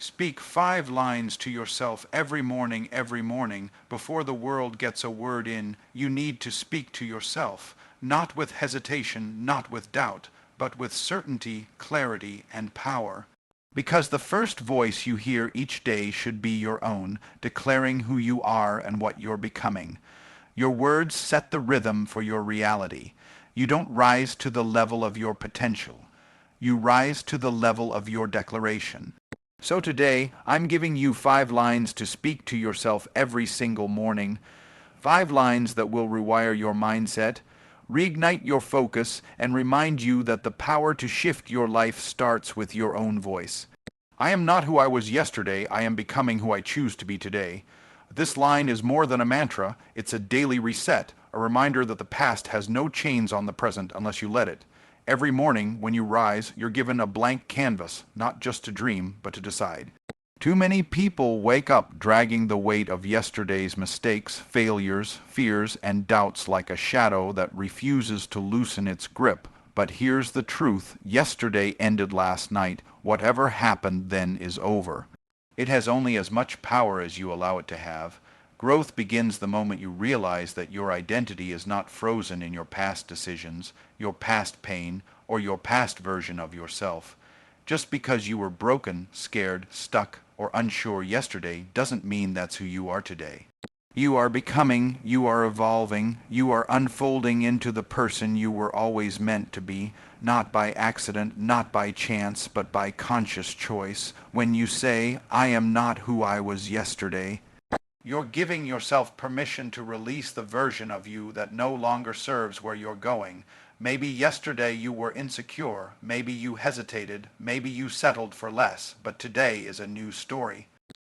Speak 5 lines to yourself every morning, before the world gets a word in. You need to speak to yourself, not with hesitation, not with doubt, but with certainty, clarity, and power. Because the first voice you hear each day should be your own, declaring who you are and what you're becoming. Your words set the rhythm for your reality. You don't rise to the level of your potential. You rise to the level of your declaration. So today, I'm giving you 5 lines to speak to yourself every single morning. 5 lines that will rewire your mindset, reignite your focus, and remind you that the power to shift your life starts with your own voice. I am not who I was yesterday, I am becoming who I choose to be today. This line is more than a mantra, it's a daily reset, a reminder that the past has no chains on the present unless you let it. Every morning, when you rise, you're given a blank canvas, not just to dream, but to decide. Too many people wake up dragging the weight of yesterday's mistakes, failures, fears, and doubts like a shadow that refuses to loosen its grip. But here's the truth, yesterday ended last night. Whatever happened then is over. It has only as much power as you allow it to have. Growth begins the moment you realize that your identity is not frozen in your past decisions, your past pain, or your past version of yourself. Just because you were broken, scared, stuck, or unsure yesterday doesn't mean that's who you are today. You are becoming, you are evolving, you are unfolding into the person you were always meant to be, not by accident, not by chance, but by conscious choice. When you say, I am not who I was yesterday, you're giving yourself permission to release the version of you that no longer serves where you're going. Maybe yesterday you were insecure, maybe you hesitated, maybe you settled for less, but today is a new story.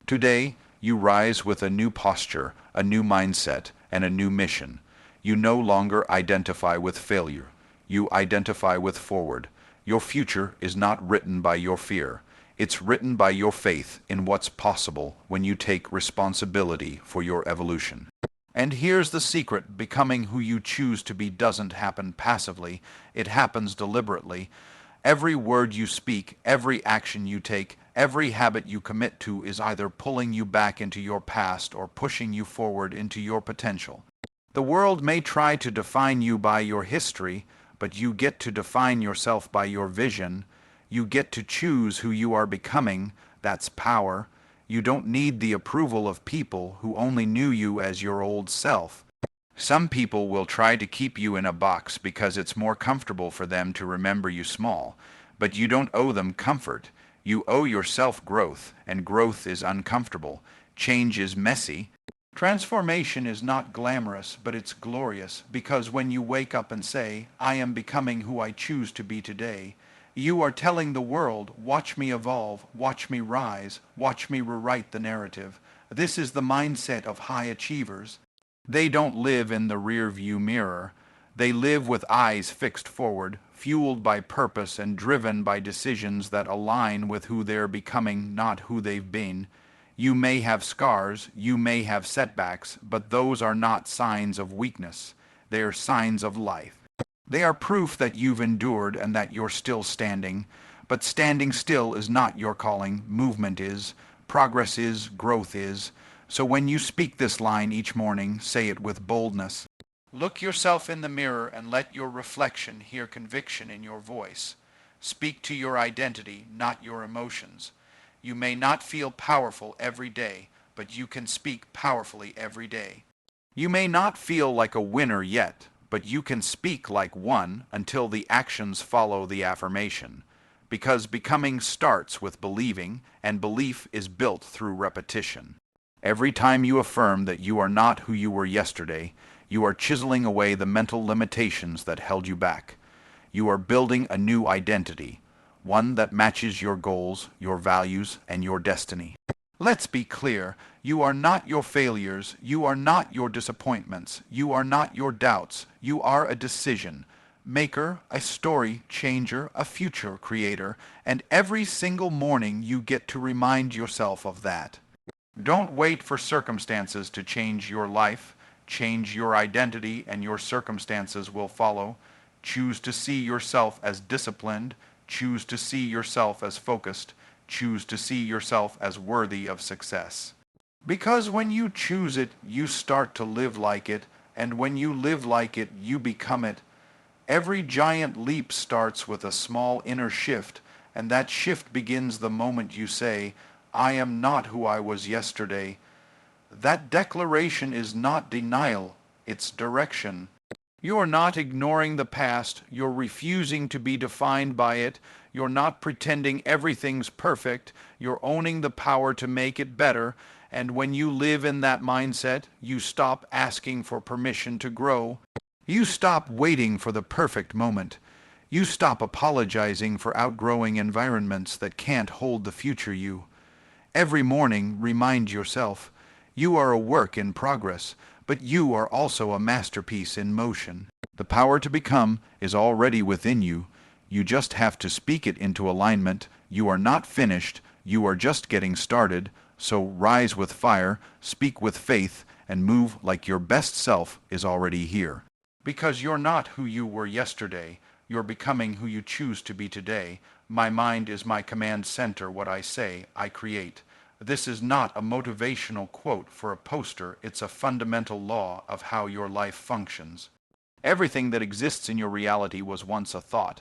Today, you rise with a new posture, a new mindset, and a new mission. You no longer identify with failure. You identify with forward. Your future is not written by your fear. It's written by your faith in what's possible when you take responsibility for your evolution. And here's the secret, becoming who you choose to be doesn't happen passively, it happens deliberately. Every word you speak, every action you take, every habit you commit to is either pulling you back into your past or pushing you forward into your potential. The world may try to define you by your history, but you get to define yourself by your vision. You get to choose who you are becoming. That's power. You don't need the approval of people who only knew you as your old self. Some people will try to keep you in a box because it's more comfortable for them to remember you small. But you don't owe them comfort. You owe yourself growth, and growth is uncomfortable. Change is messy. Transformation is not glamorous, but it's glorious, because when you wake up and say, I am becoming who I choose to be today, you are telling the world, watch me evolve, watch me rise, watch me rewrite the narrative. This is the mindset of high achievers. They don't live in the rear-view mirror. They live with eyes fixed forward, fueled by purpose and driven by decisions that align with who they're becoming, not who they've been. You may have scars, you may have setbacks, but those are not signs of weakness. They are signs of life. They are proof that you've endured and that you're still standing. But standing still is not your calling. Movement is. Progress is. Growth is. So when you speak this line each morning, say it with boldness. Look yourself in the mirror and let your reflection hear conviction in your voice. Speak to your identity, not your emotions. You may not feel powerful every day, but you can speak powerfully every day. You may not feel like a winner yet, but you can speak like one until the actions follow the affirmation. Because becoming starts with believing, and belief is built through repetition. Every time you affirm that you are not who you were yesterday, you are chiseling away the mental limitations that held you back. You are building a new identity, one that matches your goals, your values, and your destiny. Let's be clear, you are not your failures, you are not your disappointments, you are not your doubts, you are a decision maker, a story changer, a future creator, and every single morning you get to remind yourself of that. Don't wait for circumstances to change your life. Change your identity and your circumstances will follow. Choose to see yourself as disciplined. Choose to see yourself as focused. choose to see yourself as worthy of success. Because when you choose it, you start to live like it, and when you live like it, you become it. Every giant leap starts with a small inner shift, and that shift begins the moment you say, I am not who I was yesterday. That declaration is not denial, it's direction. You're not ignoring the past, you're refusing to be defined by it, you're not pretending everything's perfect, you're owning the power to make it better, and when you live in that mindset, you stop asking for permission to grow. You stop waiting for the perfect moment. You stop apologizing for outgrowing environments that can't hold the future you. Every morning, remind yourself, you are a work in progress, but you are also a masterpiece in motion. The power to become is already within you. You just have to speak it into alignment. You are not finished. You are just getting started. So rise with fire, speak with faith, and move like your best self is already here. Because you're not who you were yesterday. You're becoming who you choose to be today. My mind is my command center. What I say, I create. This is not a motivational quote for a poster. It's a fundamental law of how your life functions. Everything that exists in your reality was once a thought.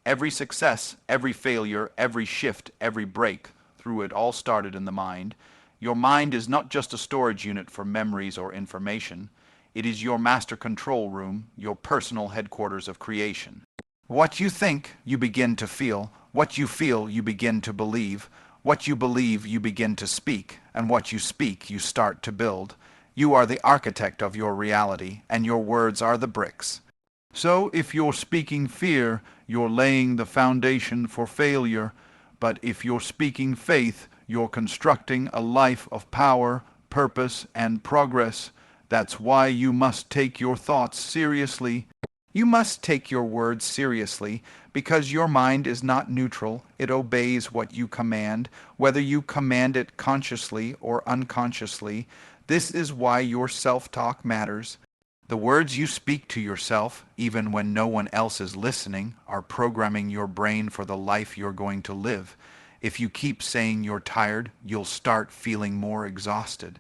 Every success, every failure, every shift, every break, through it all started in the mind. Your mind is not just a storage unit for memories or information. It is your master control room, your personal headquarters of creation. What you think, you begin to feel. What you feel, you begin to believe. What you believe, you begin to speak. And what you speak, you start to build. You are the architect of your reality, and your words are the bricks. So if you're speaking fear, you're laying the foundation for failure. But if you're speaking faith, you're constructing a life of power, purpose, and progress. That's why you must take your thoughts seriously. You must take your words seriously, because your mind is not neutral. It obeys what you command, whether you command it consciously or unconsciously. This is why your self-talk matters. The words you speak to yourself, even when no one else is listening, are programming your brain for the life you're going to live. If you keep saying you're tired, you'll start feeling more exhausted.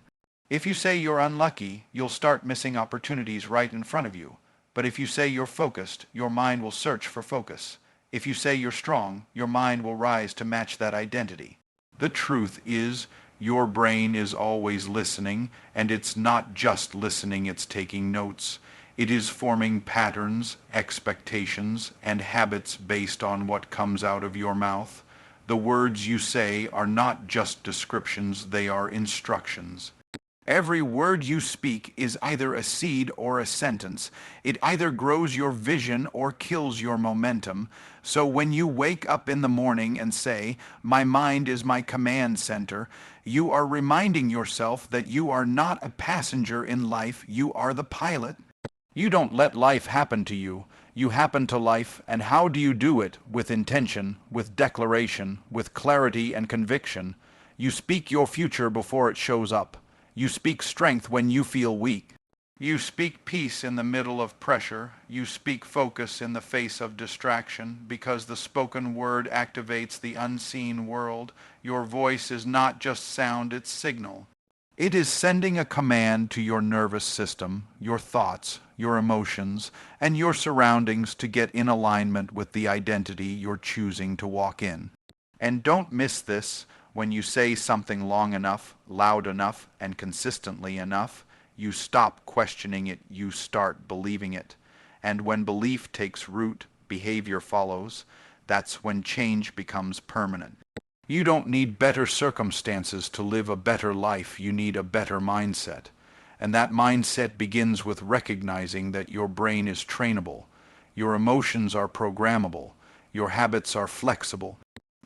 If you say you're unlucky, you'll start missing opportunities right in front of you. But if you say you're focused, your mind will search for focus. If you say you're strong, your mind will rise to match that identity. The truth is, your brain is always listening, and it's not just listening, it's taking notes. It is forming patterns, expectations, and habits based on what comes out of your mouth. The words you say are not just descriptions, they are instructions. Every word you speak is either a seed or a sentence. It either grows your vision or kills your momentum. So when you wake up in the morning and say, my mind is my command center, you are reminding yourself that you are not a passenger in life, you are the pilot. You don't let life happen to you. You happen to life, and how do you do it? With intention, with declaration, with clarity and conviction. You speak your future before it shows up. You speak strength when you feel weak. You speak peace in the middle of pressure. You speak focus in the face of distraction, because the spoken word activates the unseen world. Your voice is not just sound, it's signal. It is sending a command to your nervous system, your thoughts, your emotions, and your surroundings to get in alignment with the identity you're choosing to walk in. And don't miss this. When you say something long enough, loud enough, and consistently enough, you stop questioning it, you start believing it. And when belief takes root, behavior follows. That's when change becomes permanent. You don't need better circumstances to live a better life, you need a better mindset. And that mindset begins with recognizing that your brain is trainable, your emotions are programmable, your habits are flexible.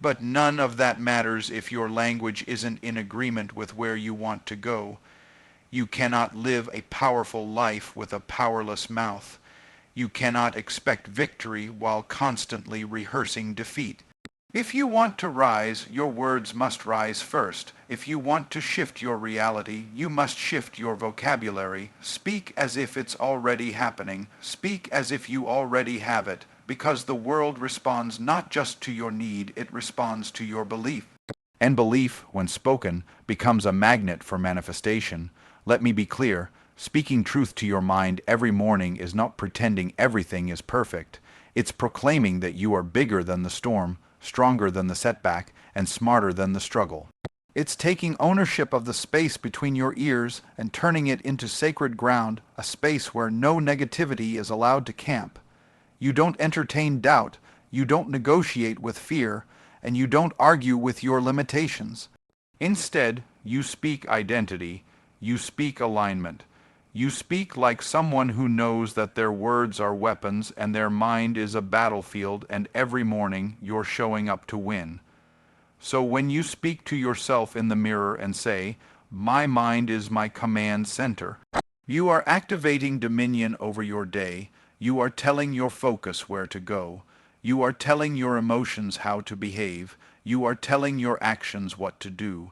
But none of that matters if your language isn't in agreement with where you want to go. You cannot live a powerful life with a powerless mouth. You cannot expect victory while constantly rehearsing defeat. If you want to rise, your words must rise first. If you want to shift your reality, you must shift your vocabulary. Speak as if it's already happening. Speak as if you already have it. Because the world responds not just to your need, it responds to your belief. And belief, when spoken, becomes a magnet for manifestation. Let me be clear, speaking truth to your mind every morning is not pretending everything is perfect. It's proclaiming that you are bigger than the storm, stronger than the setback, and smarter than the struggle. It's taking ownership of the space between your ears and turning it into sacred ground, a space where no negativity is allowed to camp. You don't entertain doubt, you don't negotiate with fear, and you don't argue with your limitations. Instead, you speak identity, you speak alignment. You speak like someone who knows that their words are weapons and their mind is a battlefield, and every morning you're showing up to win. So when you speak to yourself in the mirror and say, "My mind is my command center," you are activating dominion over your day. You are telling your focus where to go. You are telling your emotions how to behave. You are telling your actions what to do.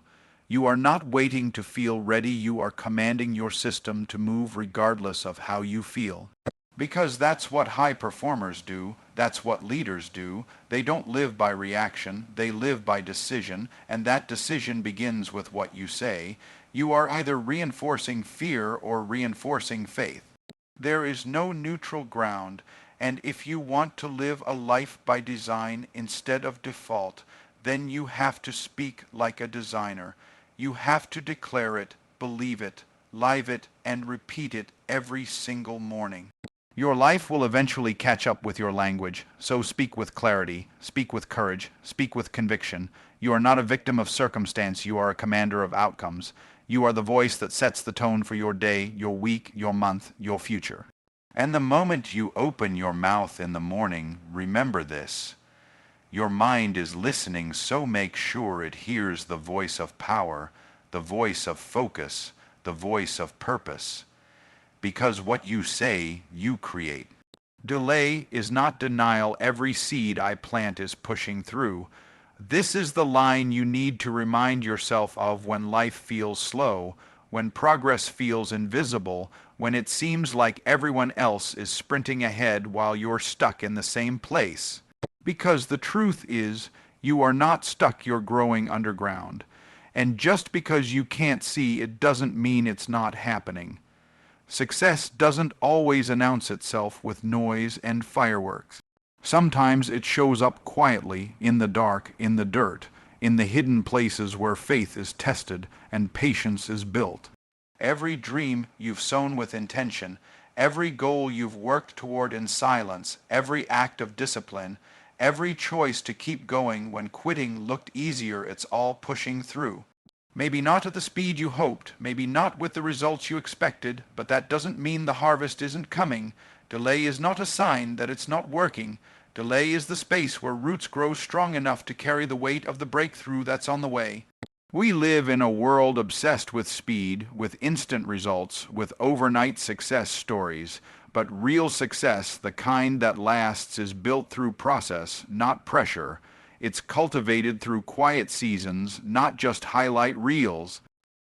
You are not waiting to feel ready. You are commanding your system to move regardless of how you feel. Because that's what high performers do. That's what leaders do. They don't live by reaction. They live by decision, and that decision begins with what you say. You are either reinforcing fear or reinforcing faith. There is no neutral ground, and if you want to live a life by design instead of default, then you have to speak like a designer. You have to declare it, believe it, live it, and repeat it every single morning. Your life will eventually catch up with your language, so speak with clarity, speak with courage, speak with conviction. You are not a victim of circumstance, you are a commander of outcomes. You are the voice that sets the tone for your day, your week, your month, your future. And the moment you open your mouth in the morning, remember this. Your mind is listening, so make sure it hears the voice of power, the voice of focus, the voice of purpose. Because what you say, you create. Delay is not denial. Every seed I plant is pushing through. This is the line you need to remind yourself of when life feels slow, when progress feels invisible, when it seems like everyone else is sprinting ahead while you're stuck in the same place. Because the truth is, you are not stuck, you're growing underground. And just because you can't see, it doesn't mean it's not happening. Success doesn't always announce itself with noise and fireworks. Sometimes it shows up quietly, in the dark, in the dirt, in the hidden places where faith is tested and patience is built. Every dream you've sown with intention, every goal you've worked toward in silence, every act of discipline, every choice to keep going when quitting looked easier, it's all pushing through. Maybe not at the speed you hoped, maybe not with the results you expected, but that doesn't mean the harvest isn't coming. Delay is not a sign that it's not working. Delay is the space where roots grow strong enough to carry the weight of the breakthrough that's on the way. We live in a world obsessed with speed, with instant results, with overnight success stories. But real success, the kind that lasts, is built through process, not pressure. It's cultivated through quiet seasons, not just highlight reels.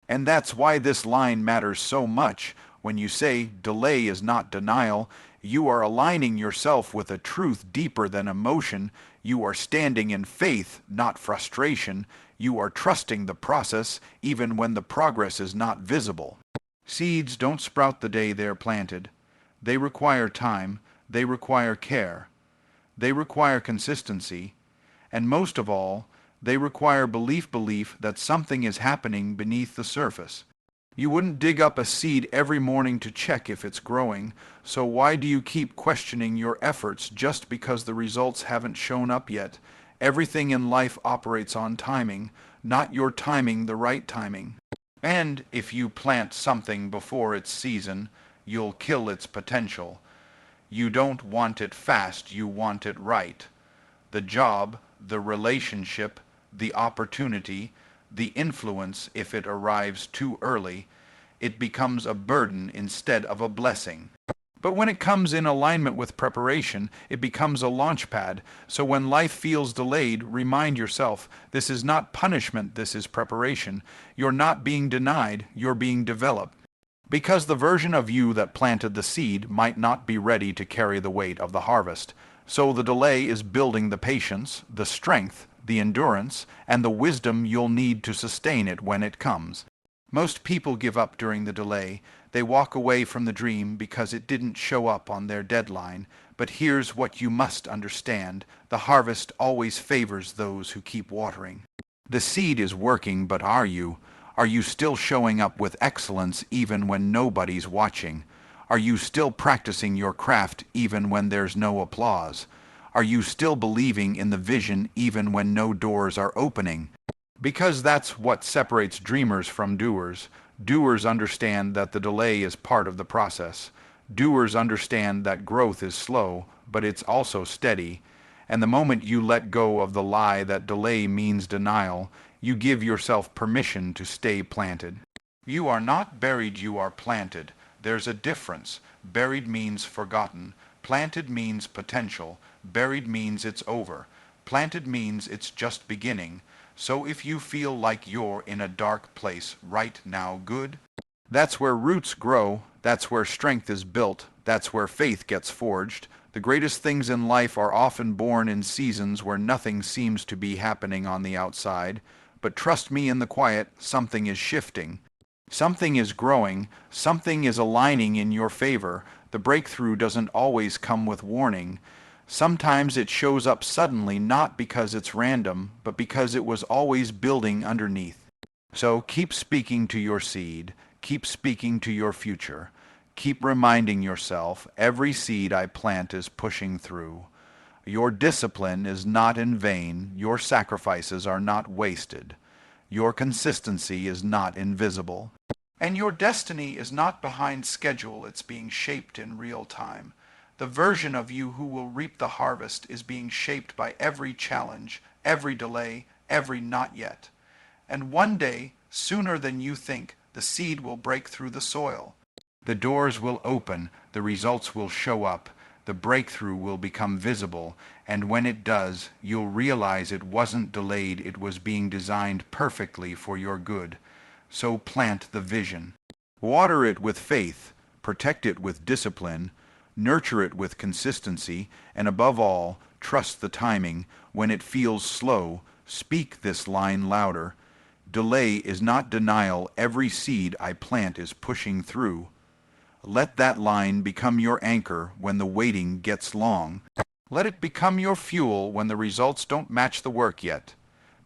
And that's why this line matters so much. When you say delay is not denial, you are aligning yourself with a truth deeper than emotion. You are standing in faith, not frustration. You are trusting the process, even when the progress is not visible. Seeds don't sprout the day they're planted. They require time. They require care. They require consistency. And most of all, they require belief that something is happening beneath the surface. You wouldn't dig up a seed every morning to check if it's growing, so why do you keep questioning your efforts just because the results haven't shown up yet? Everything in life operates on timing, not your timing, the right timing. And if you plant something before its season, you'll kill its potential. You don't want it fast, you want it right. The job, the relationship, the opportunity, the influence, if it arrives too early, it becomes a burden instead of a blessing. But when it comes in alignment with preparation, it becomes a launch pad. So when life feels delayed, remind yourself, this is not punishment, this is preparation. You're not being denied, you're being developed. Because the version of you that planted the seed might not be ready to carry the weight of the harvest. So the delay is building the patience, the strength, the endurance, and the wisdom you'll need to sustain it when it comes. Most people give up during the delay. They walk away from the dream because it didn't show up on their deadline. But here's what you must understand. The harvest always favors those who keep watering. The seed is working, but are you? Are you still showing up with excellence even when nobody's watching? Are you still practicing your craft even when there's no applause? Are you still believing in the vision even when no doors are opening? Because that's what separates dreamers from doers. Doers understand that the delay is part of the process. Doers understand that growth is slow, but it's also steady. And the moment you let go of the lie that delay means denial, you give yourself permission to stay planted. You are not buried, you are planted. There's a difference. Buried means forgotten. Planted means potential. Buried means it's over. Planted means it's just beginning. So if you feel like you're in a dark place right now, good. That's where roots grow. That's where strength is built. That's where faith gets forged. The greatest things in life are often born in seasons where nothing seems to be happening on the outside. But trust me, in the quiet, something is shifting. Something is growing. Something is aligning in your favor. The breakthrough doesn't always come with warning. Sometimes it shows up suddenly, not because it's random, but because it was always building underneath. So keep speaking to your seed. Keep speaking to your future. Keep reminding yourself, every seed I plant is pushing through. Your discipline is not in vain. Your sacrifices are not wasted. Your consistency is not invisible. And your destiny is not behind schedule. It's being shaped in real time. The version of you who will reap the harvest is being shaped by every challenge, every delay, every not yet. And one day, sooner than you think, the seed will break through the soil. The doors will open, the results will show up, the breakthrough will become visible, and when it does, you'll realize it wasn't delayed, it was being designed perfectly for your good. So plant the vision. Water it with faith, protect it with discipline, nurture it with consistency, and above all, trust the timing. When it feels slow, speak this line louder. Delay is not denial. Every seed I plant is pushing through. Let that line become your anchor when the waiting gets long. Let it become your fuel when the results don't match the work yet.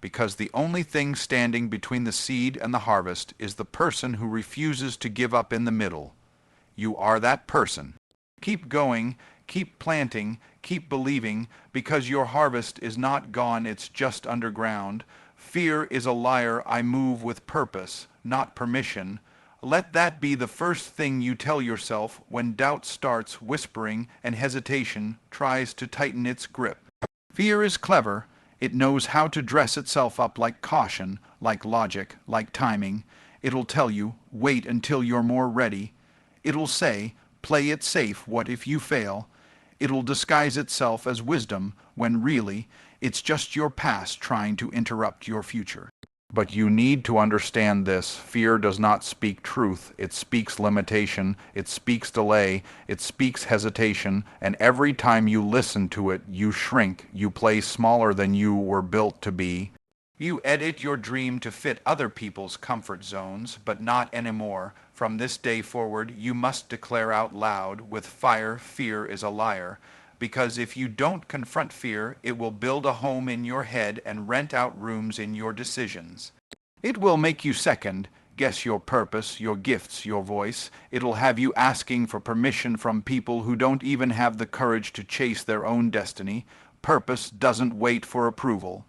Because the only thing standing between the seed and the harvest is the person who refuses to give up in the middle. You are that person. Keep going, keep planting, keep believing, because your harvest is not gone, it's just underground. Fear is a liar. I move with purpose, not permission. Let that be the first thing you tell yourself when doubt starts whispering and hesitation tries to tighten its grip. Fear is clever. It knows how to dress itself up like caution, like logic, like timing. It'll tell you, wait until you're more ready. It'll say, play it safe, what if you fail? It'll disguise itself as wisdom when really it's just your past trying to interrupt your future. But you need to understand this. Fear does not speak truth. It speaks limitation. It speaks delay. It speaks hesitation. And every time you listen to it, you shrink. You play smaller than you were built to be. You edit your dream to fit other people's comfort zones, but not anymore. From this day forward, you must declare out loud with fire, fear is a liar. Because if you don't confront fear, it will build a home in your head and rent out rooms in your decisions. It will make you second, guess your purpose, your gifts, your voice. It'll have you asking for permission from people who don't even have the courage to chase their own destiny. Purpose doesn't wait for approval.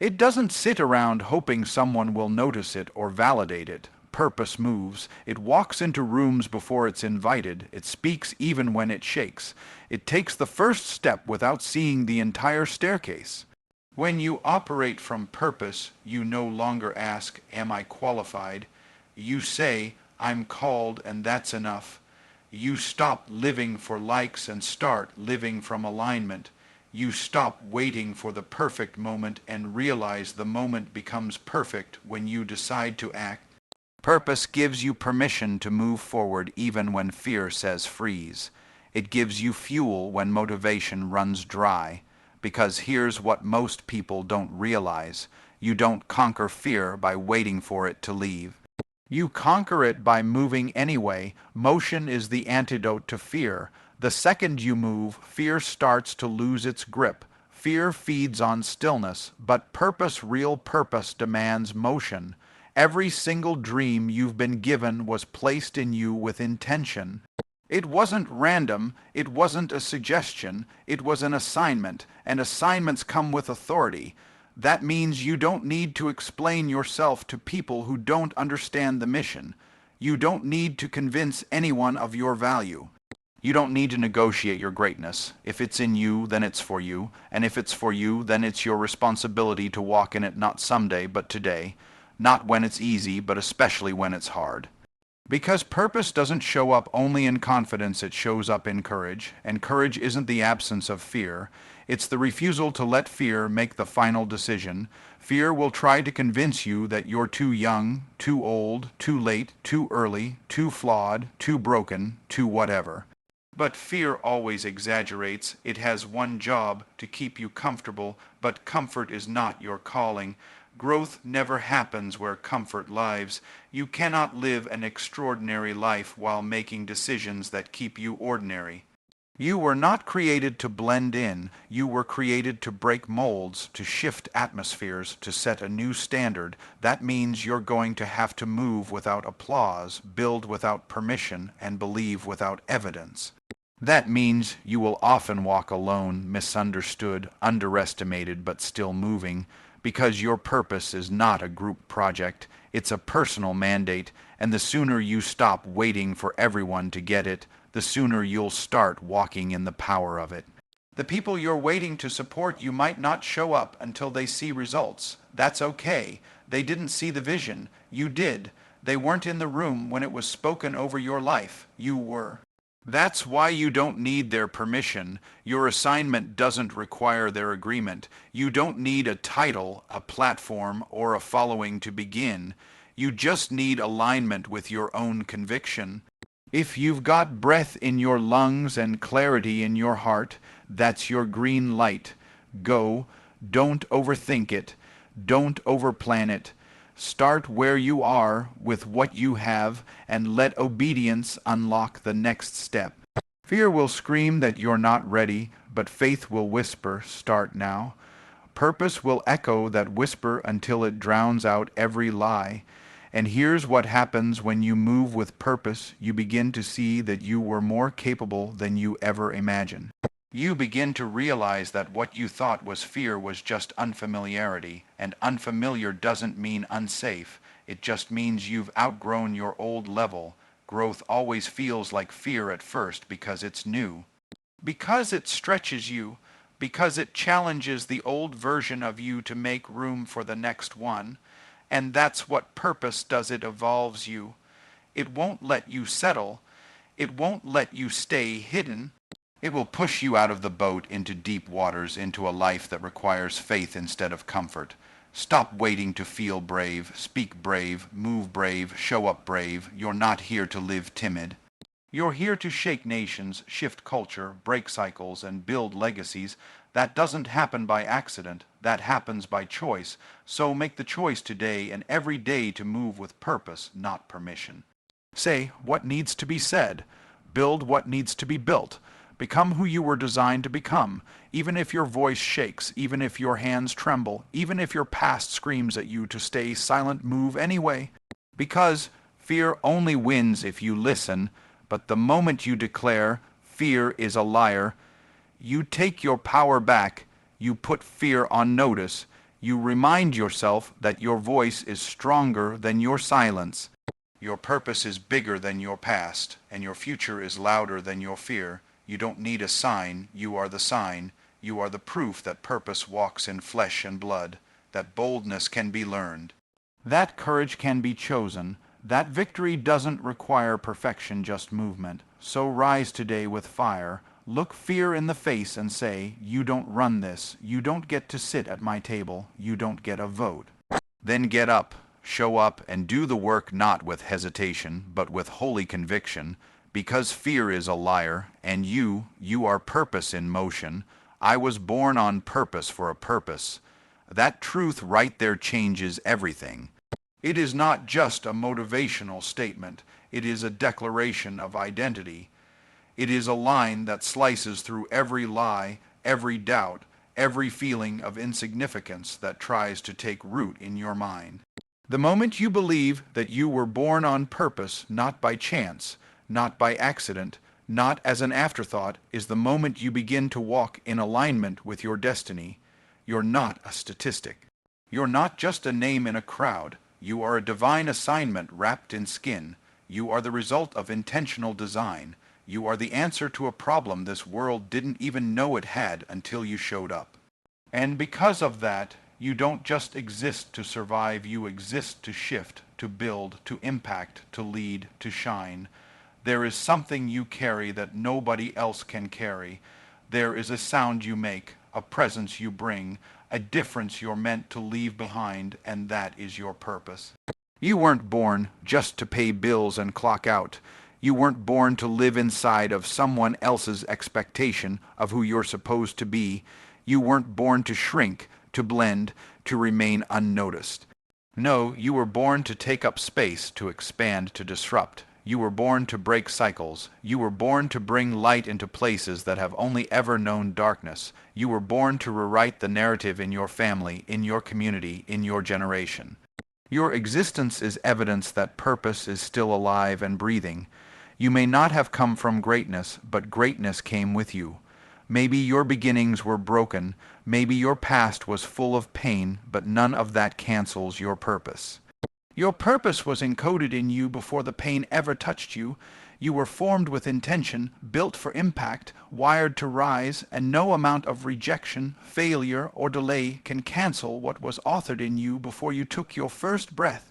It doesn't sit around hoping someone will notice it or validate it. Purpose moves. It walks into rooms before it's invited. It speaks even when it shakes. It takes the first step without seeing the entire staircase. When you operate from purpose, you no longer ask, am I qualified? You say, I'm called and that's enough. You stop living for likes and start living from alignment. You stop waiting for the perfect moment and realize the moment becomes perfect when you decide to act. Purpose gives you permission to move forward even when fear says freeze. It gives you fuel when motivation runs dry. because here's what most people don't realize. You don't conquer fear by waiting for it to leave. You conquer it by moving anyway. Motion is the antidote to fear. The second you move, fear starts to lose its grip. Fear feeds on stillness, but purpose, real purpose, demands motion. Every single dream you've been given was placed in you with intention. It wasn't random, it wasn't a suggestion, it was an assignment, and assignments come with authority. That means you don't need to explain yourself to people who don't understand the mission. You don't need to convince anyone of your value. You don't need to negotiate your greatness. If it's in you, then it's for you, and if it's for you, then it's your responsibility to walk in it not someday, but today. Not when it's easy, but especially when it's hard. Because purpose doesn't show up only in confidence, it shows up in courage, and courage isn't the absence of fear. It's the refusal to let fear make the final decision. Fear will try to convince you that you're too young, too old, too late, too early, too flawed, too broken, too whatever. But fear always exaggerates. It has one job, to keep you comfortable, but comfort is not your calling. Growth never happens where comfort lives. You cannot live an extraordinary life while making decisions that keep you ordinary. You were not created to blend in. You were created to break molds, to shift atmospheres, to set a new standard. That means you're going to have to move without applause, build without permission, and believe without evidence. That means you will often walk alone, misunderstood, underestimated, but still moving. Because your purpose is not a group project, it's a personal mandate, and the sooner you stop waiting for everyone to get it, the sooner you'll start walking in the power of it. The people you're waiting to support you might not show up until they see results. That's okay. They didn't see the vision. You did. They weren't in the room when it was spoken over your life. You were. That's why you don't need their permission. Your assignment doesn't require their agreement. You don't need a title, a platform, or a following to begin. You just need alignment with your own conviction. If you've got breath in your lungs and clarity in your heart, that's your green light. Go. Don't overthink it. Don't overplan it. Start where you are with what you have and let obedience unlock the next step. Fear will scream that you're not ready, but faith will whisper, start now. Purpose will echo that whisper until it drowns out every lie. And here's what happens when you move with purpose. You begin to see that you were more capable than you ever imagined. You begin to realize that what you thought was fear was just unfamiliarity, and unfamiliar doesn't mean unsafe. It just means you've outgrown your old level. Growth always feels like fear at first because it's new. Because it stretches you, because it challenges the old version of you to make room for the next one. And that's what purpose does, it evolves you. It won't let you settle. It won't let you stay hidden. It will push you out of the boat into deep waters, into a life that requires faith instead of comfort. Stop waiting to feel brave, speak brave, move brave, show up brave. You're not here to live timid. You're here to shake nations, shift culture, break cycles, and build legacies. That doesn't happen by accident. That happens by choice. So make the choice today and every day to move with purpose, not permission. Say what needs to be said. Build what needs to be built. Become who you were designed to become, even if your voice shakes, even if your hands tremble, even if your past screams at you to stay silent, move anyway. Because fear only wins if you listen, but the moment you declare, fear is a liar, you take your power back, you put fear on notice, you remind yourself that your voice is stronger than your silence. Your purpose is bigger than your past, and your future is louder than your fear. You don't need a sign, you are the sign. You are the proof that purpose walks in flesh and blood, that boldness can be learned, that courage can be chosen, that victory doesn't require perfection, just movement. So rise today with fire, look fear in the face and say, you don't run this, you don't get to sit at my table, you don't get a vote. Then get up, show up, and do the work not with hesitation, but with holy conviction. Because fear is a liar, and you are purpose in motion. I was born on purpose for a purpose. That truth right there changes everything. It is not just a motivational statement. It is a declaration of identity. It is a line that slices through every lie, every doubt, every feeling of insignificance that tries to take root in your mind. The moment you believe that you were born on purpose, not by chance, not by accident, not as an afterthought, is the moment you begin to walk in alignment with your destiny. You're not a statistic. You're not just a name in a crowd. You are a divine assignment wrapped in skin. You are the result of intentional design. You are the answer to a problem this world didn't even know it had until you showed up. And because of that, you don't just exist to survive, you exist to shift, to build, to impact, to lead, to shine. There is something you carry that nobody else can carry. There is a sound you make, a presence you bring, a difference you're meant to leave behind, and that is your purpose. You weren't born just to pay bills and clock out. You weren't born to live inside of someone else's expectation of who you're supposed to be. You weren't born to shrink, to blend, to remain unnoticed. No, you were born to take up space, to expand, to disrupt. You were born to break cycles. You were born to bring light into places that have only ever known darkness. You were born to rewrite the narrative in your family, in your community, in your generation. Your existence is evidence that purpose is still alive and breathing. You may not have come from greatness, but greatness came with you. Maybe your beginnings were broken, maybe your past was full of pain, but none of that cancels your purpose. Your purpose was encoded in you before the pain ever touched you. You were formed with intention, built for impact, wired to rise, and no amount of rejection, failure, or delay can cancel what was authored in you before you took your first breath.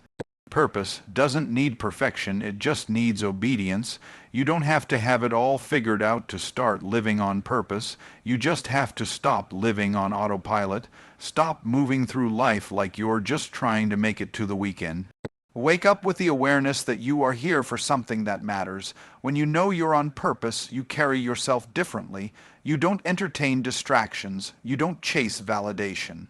Purpose doesn't need perfection, it just needs obedience. You don't have to have it all figured out to start living on purpose. You just have to stop living on autopilot. Stop moving through life like you're just trying to make it to the weekend. Wake up with the awareness that you are here for something that matters. When you know you're on purpose, you carry yourself differently. You don't entertain distractions. You don't chase validation.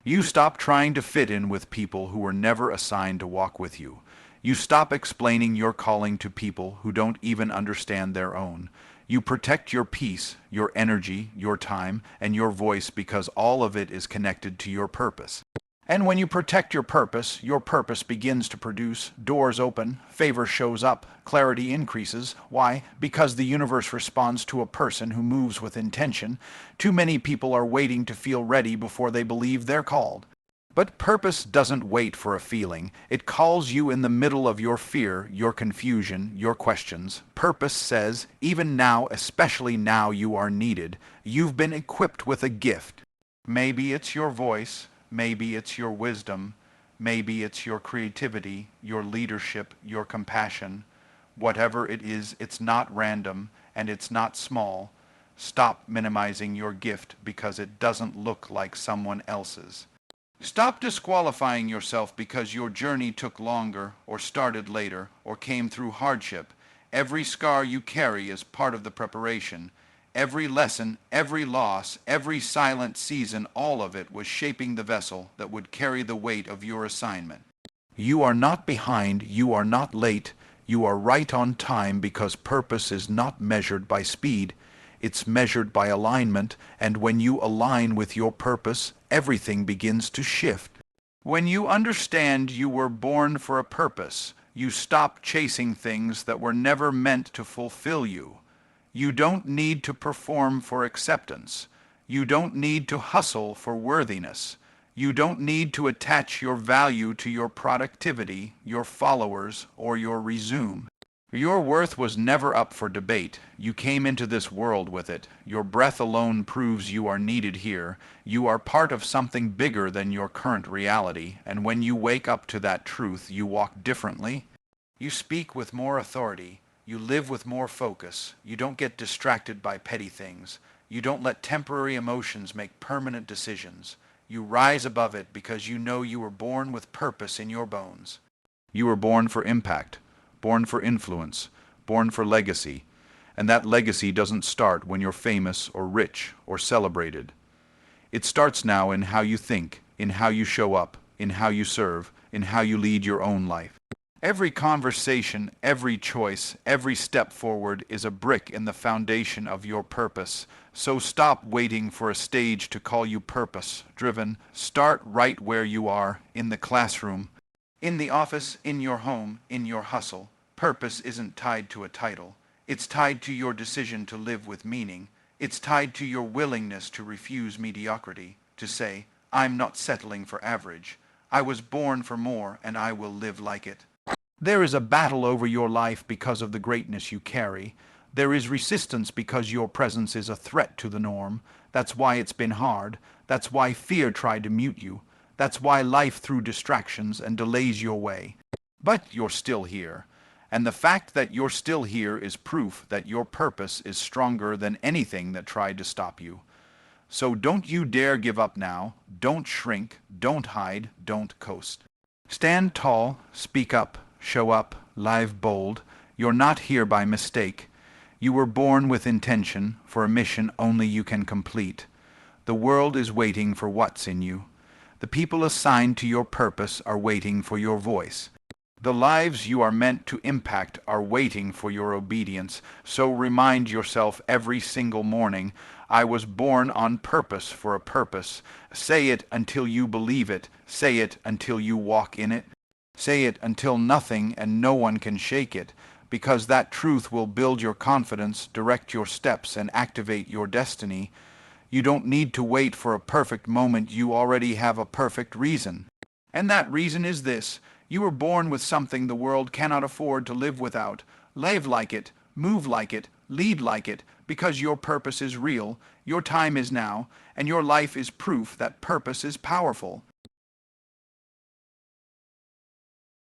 You stop trying to fit in with people who were never assigned to walk with you. You stop explaining your calling to people who don't even understand their own. You protect your peace, your energy, your time, and your voice because all of it is connected to your purpose. And when you protect your purpose begins to produce, doors open, favor shows up, clarity increases. Why? Because the universe responds to a person who moves with intention. Too many people are waiting to feel ready before they believe they're called. But purpose doesn't wait for a feeling. It calls you in the middle of your fear, your confusion, your questions. Purpose says, even now, especially now you are needed. You've been equipped with a gift. Maybe it's your voice. Maybe it's your wisdom, maybe it's your creativity, your leadership, your compassion. Whatever it is, it's not random and it's not small. Stop minimizing your gift because it doesn't look like someone else's. Stop disqualifying yourself because your journey took longer or started later or came through hardship. Every scar you carry is part of the preparation. Every lesson, every loss, every silent season, all of it was shaping the vessel that would carry the weight of your assignment. You are not behind, you are not late, you are right on time because purpose is not measured by speed, it's measured by alignment, and when you align with your purpose, everything begins to shift. When you understand you were born for a purpose, you stop chasing things that were never meant to fulfill you. You don't need to perform for acceptance. You don't need to hustle for worthiness. You don't need to attach your value to your productivity, your followers, or your resume. Your worth was never up for debate. You came into this world with it. Your breath alone proves you are needed here. You are part of something bigger than your current reality, and when you wake up to that truth, you walk differently. You speak with more authority. You live with more focus. You don't get distracted by petty things. You don't let temporary emotions make permanent decisions. You rise above it because you know you were born with purpose in your bones. You were born for impact, born for influence, born for legacy. And that legacy doesn't start when you're famous or rich or celebrated. It starts now in how you think, in how you show up, in how you serve, in how you lead your own life. Every conversation, every choice, every step forward is a brick in the foundation of your purpose. So stop waiting for a stage to call you purpose-driven. Start right where you are, in the classroom, in the office, in your home, in your hustle. Purpose isn't tied to a title. It's tied to your decision to live with meaning. It's tied to your willingness to refuse mediocrity, to say, I'm not settling for average. I was born for more, and I will live like it. There is a battle over your life because of the greatness you carry. There is resistance because your presence is a threat to the norm. That's why it's been hard. That's why fear tried to mute you. That's why life threw distractions and delays your way. But you're still here. And the fact that you're still here is proof that your purpose is stronger than anything that tried to stop you. So don't you dare give up now. Don't shrink. Don't hide. Don't coast. Stand tall. Speak up. Show up, live bold. You're not here by mistake. You were born with intention for a mission only you can complete. The world is waiting for what's in you. The people assigned to your purpose are waiting for your voice. The lives you are meant to impact are waiting for your obedience. So remind yourself every single morning, I was born on purpose for a purpose. Say it until you believe it. Say it until you walk in it. Say it until nothing and no one can shake it, because that truth will build your confidence, direct your steps, and activate your destiny. You don't need to wait for a perfect moment. You already have a perfect reason. And that reason is this. You were born with something the world cannot afford to live without. Live like it, move like it, lead like it, because your purpose is real, your time is now, and your life is proof that purpose is powerful.